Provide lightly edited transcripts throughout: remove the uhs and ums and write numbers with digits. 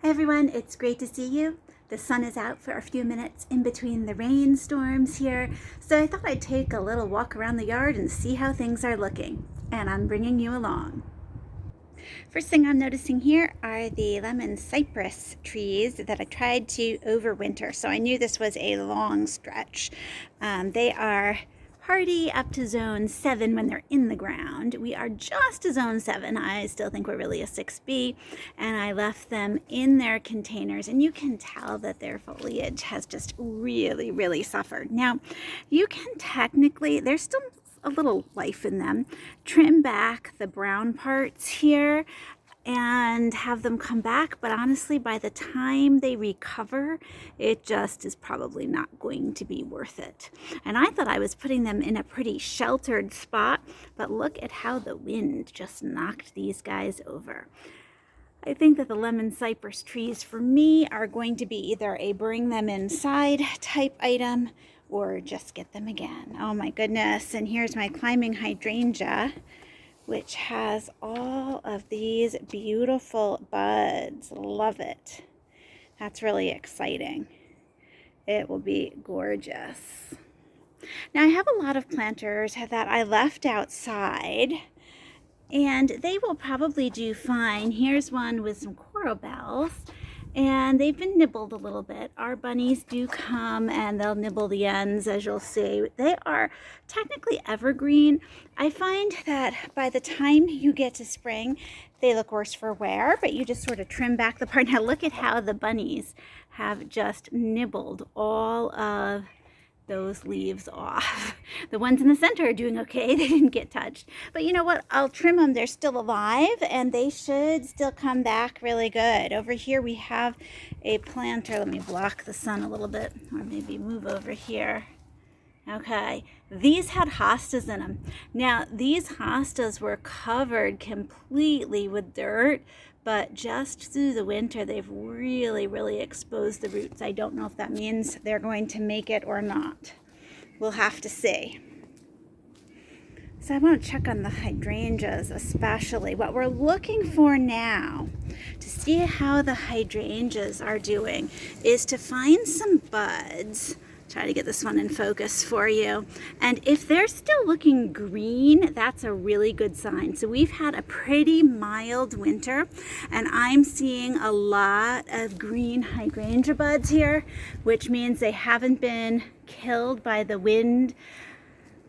Hi everyone, it's great to see you. The sun is out for a few minutes in between the rainstorms here, so I thought I'd take a little walk around the yard and see how things are looking, and I'm bringing you along. First thing I'm noticing here are the lemon cypress trees that I tried to overwinter, so I knew this was a long stretch. They are hardy up to zone 7 when they're in the ground. We are just to zone 7. I still think we're really a 6B, and I left them in their containers, and you can tell that their foliage has just really suffered. Now, you can technically, there's still a little life in them, trim back the brown parts here and have them come back, but honestly by the time they recover it just is probably not going to be worth it. And I thought I was putting them in a pretty sheltered spot, but look at how the wind just knocked these guys over. I think that the lemon cypress trees for me are going to be either a bring them inside type item or just get them again. Oh my goodness. And here's my climbing hydrangea, which has all of these beautiful buds. Love it. That's really exciting. It will be gorgeous. Now I have a lot of planters that I left outside, and they will probably do fine. Here's one with some coral bells, and they've been nibbled a little bit. Our bunnies do come and they'll nibble the ends, as you'll see. They are technically evergreen. I find that by the time you get to spring, they look worse for wear, but you just sort of trim back the part. Now look at how the bunnies have just nibbled all of those leaves off. The ones in the center are doing okay. They didn't get touched. But you know what? I'll trim them. They're still alive and they should still come back really good. Over here we have a planter. Let me block the sun a little bit, or maybe move over here. Okay, these had hostas in them. Now, these hostas were covered completely with dirt, but just through the winter, they've really exposed the roots. I don't know if that means they're going to make it or not. We'll have to see. So I want to check on the hydrangeas especially. What we're looking for now to see how the hydrangeas are doing is to find some buds. Try to get this one in focus for you. And if they're still looking green, that's a really good sign. So we've had a pretty mild winter, and I'm seeing a lot of green hydrangea buds here, which means they haven't been killed by the wind,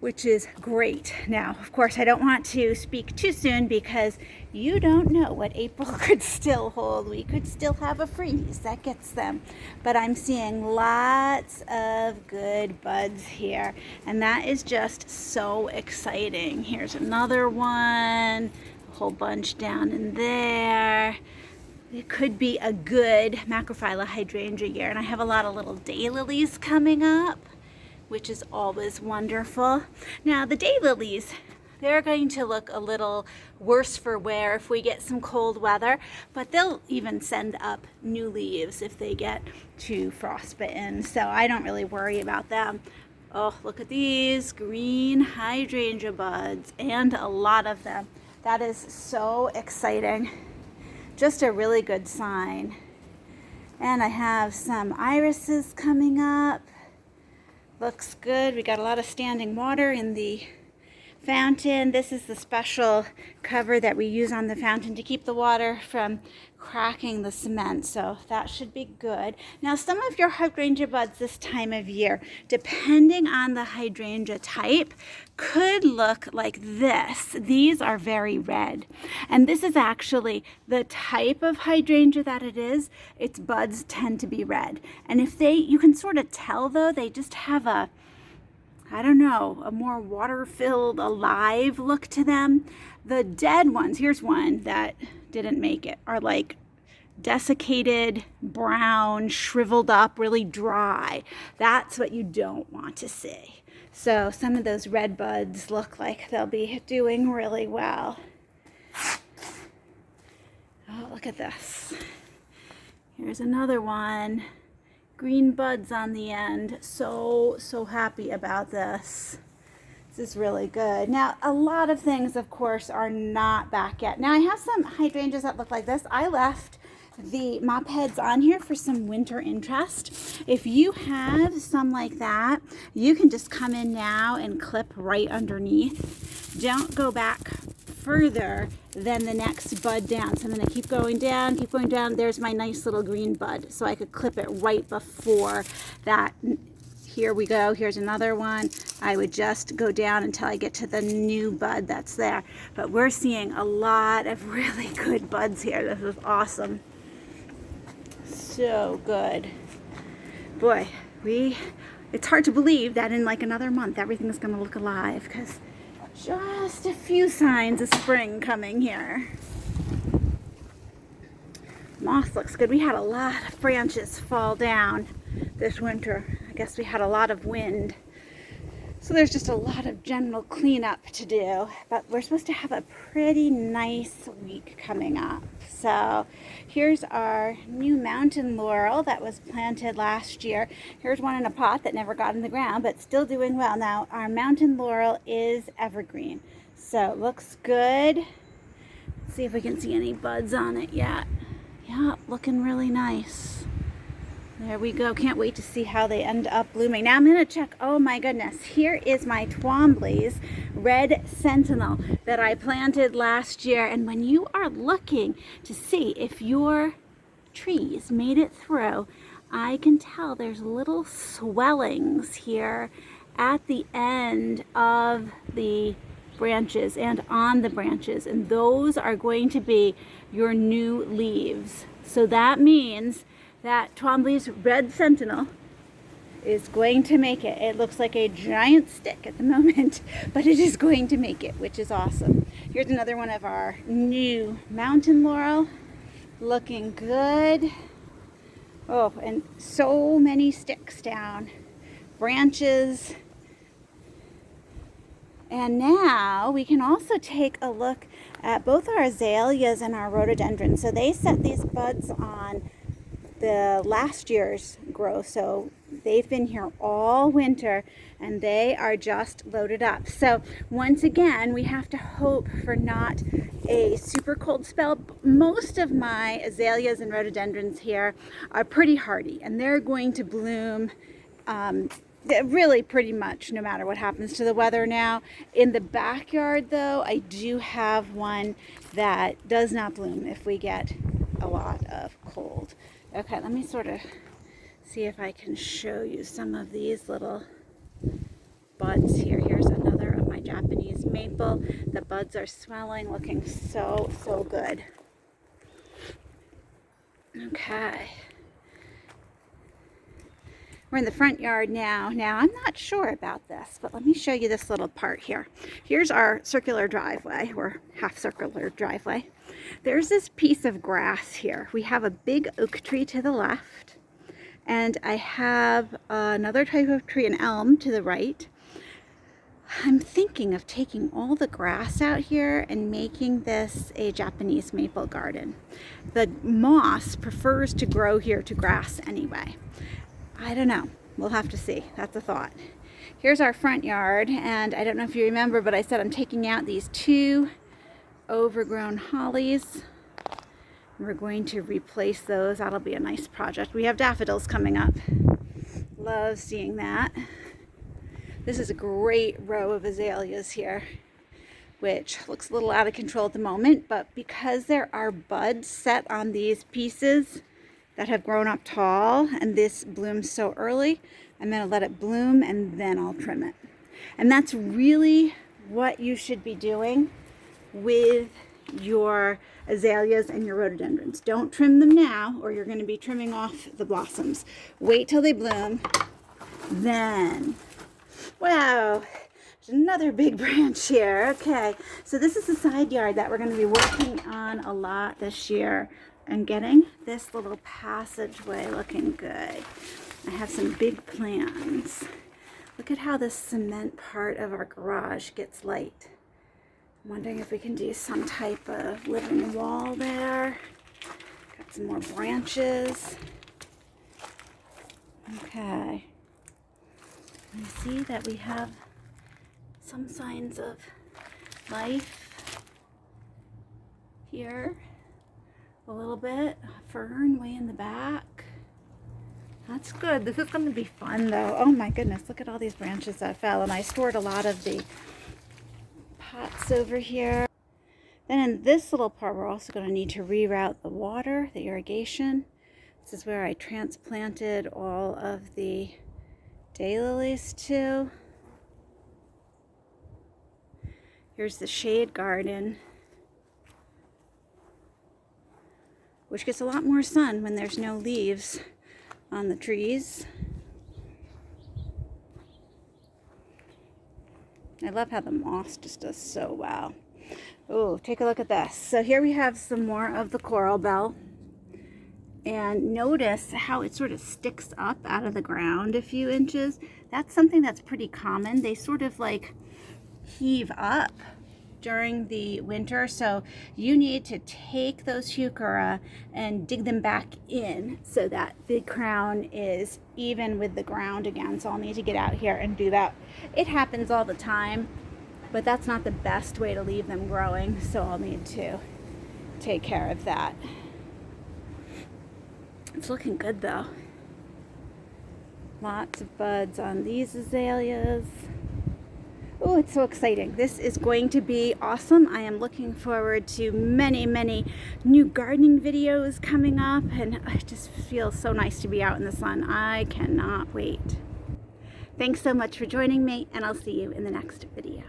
which is great. Now, of course, I don't want to speak too soon because you don't know what April could still hold. We could still have a freeze that gets them. But I'm seeing lots of good buds here, and that is just so exciting. Here's another one, a whole bunch down in there. It could be a good Macrophylla hydrangea year, and I have a lot of little daylilies coming up, which is always wonderful. Now the daylilies, they're going to look a little worse for wear if we get some cold weather, but they'll even send up new leaves if they get too frostbitten, so I don't really worry about them. Oh, look at these green hydrangea buds, and a lot of them. That is so exciting. Just a really good sign. And I have some irises coming up. Looks good. We got a lot of standing water in the fountain. This is the special cover that we use on the fountain to keep the water from cracking the cement, so that should be good. Now, some of your hydrangea buds this time of year, depending on the hydrangea type, could look like this. These are very red, and this is actually the type of hydrangea that it is. Its buds tend to be red, and if you can sort of tell though, they just have a, I don't know, a more water-filled, alive look to them. The dead ones, here's one that didn't make it, are like desiccated, brown, shriveled up, really dry. That's what you don't want to see. So some of those red buds look like they'll be doing really well. Oh, look at this. Here's another one. Green buds on the end. So happy about this. This is really good. Now, a lot of things, of course, are not back yet. Now, I have some hydrangeas that look like this. I left the mop heads on here for some winter interest. If you have some like that, you can just come in now and clip right underneath. Don't go back further than the next bud down. So I'm going to keep going down, keep going down. There's my nice little green bud. So I could clip it right before that. Here we go. Here's another one. I would just go down until I get to the new bud that's there. But we're seeing a lot of really good buds here. This is awesome. So good. Boy, it's hard to believe that in like another month everything's going to look alive, because just a few signs of spring coming here. Moss looks good. We had a lot of branches fall down this winter. I guess we had a lot of wind. So there's just a lot of general cleanup to do. But we're supposed to have a pretty nice week coming up. So here's our new mountain laurel that was planted last year. Here's one in a pot that never got in the ground, but still doing well. Now our mountain laurel is evergreen. So it looks good. Let's see if we can see any buds on it yet. Yeah, looking really nice. There we go. Can't wait to see how they end up blooming. Now I'm going to check. Oh my goodness. Here is my Twombly's Red Sentinel that I planted last year. And when you are looking to see if your trees made it through, I can tell there's little swellings here at the end of the branches and on the branches. And those are going to be your new leaves. So that means that Twombly's Red Sentinel is going to make it. It looks like a giant stick at the moment, but it is going to make it, which is awesome. Here's another one of our new mountain laurel. Looking good. Oh, and so many sticks down. Branches. And now we can also take a look at both our azaleas and our rhododendrons. So they set these buds on the last year's growth, so they've been here all winter and they are just loaded up. So once again, we have to hope for not a super cold spell. Most of my azaleas and rhododendrons here are pretty hardy, and they're going to bloom really pretty much no matter what happens to the weather now. In the backyard though, I do have one that does not bloom if we get a lot of cold. Okay, let me sort of see if I can show you some of these little buds here. Here's another of my Japanese maple. The buds are swelling, looking so good. Okay. We're in the front yard now. Now, I'm not sure about this, but let me show you this little part here. Here's our circular driveway, or half circular driveway. There's this piece of grass here. We have a big oak tree to the left, and I have another type of tree, an elm, to the right. I'm thinking of taking all the grass out here and making this a Japanese maple garden. The moss prefers to grow here to grass anyway. I don't know. We'll have to see. That's a thought. Here's our front yard, and I don't know if you remember, but I said I'm taking out these two overgrown hollies. We're going to replace those. That'll be a nice project. We have daffodils coming up. Love seeing that. This is a great row of azaleas here, which looks a little out of control at the moment, but because there are buds set on these pieces that have grown up tall, and this blooms so early, I'm going to let it bloom and then I'll trim it. And that's really what you should be doing with your azaleas and your rhododendrons. Don't trim them now, or you're going to be trimming off the blossoms. Wait till they bloom, then, wow, there's another big branch here. Okay, so this is the side yard that we're going to be working on a lot this year, and getting this little passageway looking good. I have some big plans. Look at how this cement part of our garage gets light. I'm wondering if we can do some type of living wall there. Got some more branches. Okay. I see that we have some signs of life here. a little bit. Fern way in the back. That's good. This is going to be fun though. Oh my goodness, look at all these branches that fell. And I stored a lot of the pots over here. Then in this little part, we're also going to need to reroute the water, the irrigation. This is where I transplanted all of the daylilies to. Here's the shade garden, which gets a lot more sun when there's no leaves on the trees. I love how the moss just does so well. Oh, take a look at this. So here we have some more of the coral bell. And notice how it sort of sticks up out of the ground a few inches. That's something that's pretty common. They sort of like heave up during the winter, so you need to take those heuchera and dig them back in so that the crown is even with the ground again. So I'll need to get out here and do that. It happens all the time, but that's not the best way to leave them growing, so I'll need to take care of that. It's looking good though. Lots of buds on these azaleas. Oh, it's so exciting. This is going to be awesome. I am looking forward to many, many new gardening videos coming up, and it just feels so nice to be out in the sun. I cannot wait. Thanks so much for joining me, and I'll see you in the next video.